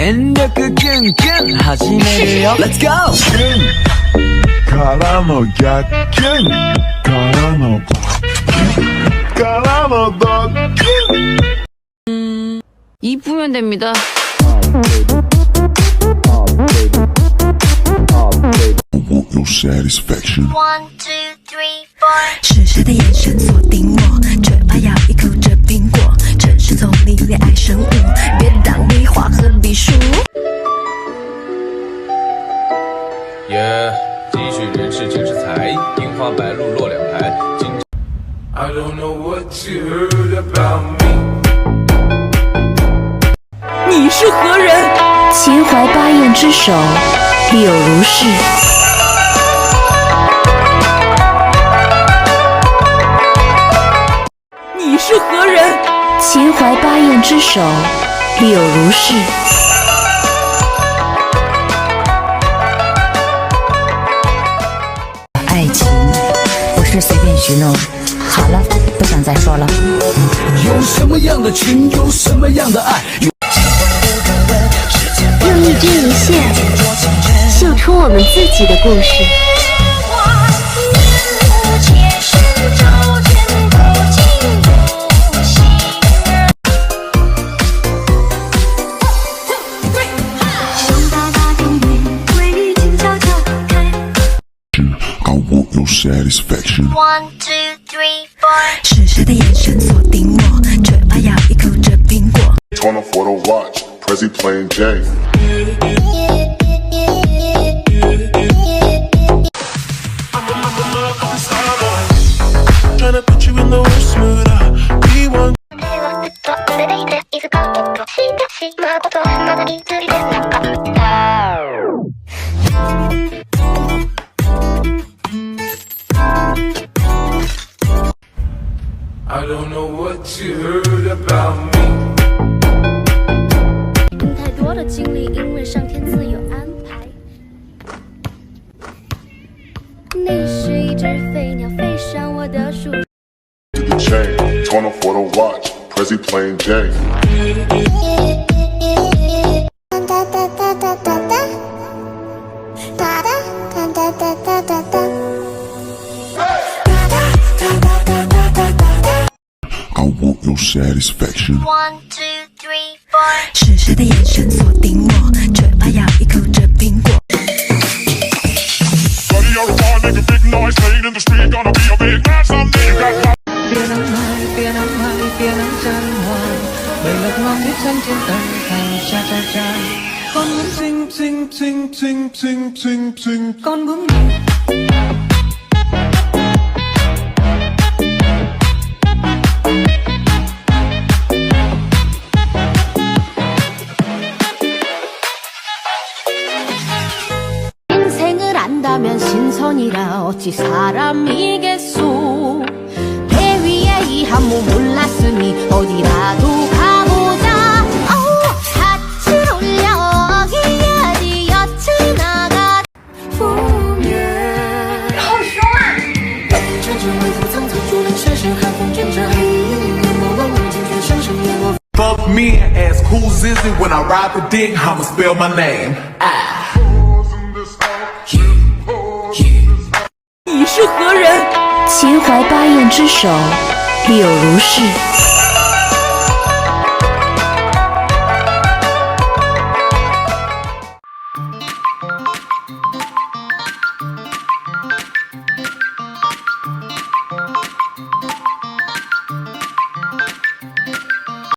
全力ぐんぐん始めるよ Let's go! からの逆転からのからのドッキリ이쁘면 됩니다. Want your satisfaction. 1, 2, 3, 4. 是谁的眼神锁定我？嘴巴咬一口这苹果，城市丛林恋爱生物，别当你画和笔数。耶，继续人世尽是才，樱花白露落两排。I don't know what you heard about me。你是何人？秦淮八艳之首，柳如是。你是何人？秦淮八艳之首，柳如是。爱情不是随便许诺。好了，不想再说了。有什么样的情，有什么样的爱。用一针一线，绣出我们自己的故事。I want your satisfaction. 1, 2, 3, 4. 是谁的眼神锁定我？嘴巴咬一口这苹果。Turn off for the watch. Prezi playing Jane. Tryna put you in the worst mood. We want. I don't know what you heard about me。太多的经历，因为上天自有安排。你是一只飞鸟，飞上我的树。The chain. Turn off for the watch. Prezi playing Jane. I want your satisfaction. 1, 2, 3, 4. 是谁的眼神锁定我？嘴巴咬一口这苹果。别能爱，别能爱，别能真坏，为了望你曾经等候，cha cha cha。con muốn xinh xinh xinh xinh xinh xinh xinh con muốn 인생을 안다면 신선이라 어찌 사람이겠소. 배 위에 이 한 몸 몰랐으니 어디라도 가보자. hat을 올려 기야지 여친 나가. 好凶啊！真正微服苍苍，竹林深深，寒风阵阵，朦胧梦境却深深淹没。Fuck me and ask who's is it when I ride the dick, I'ma spell my name. 你是何人？秦淮八艳之首，柳如是。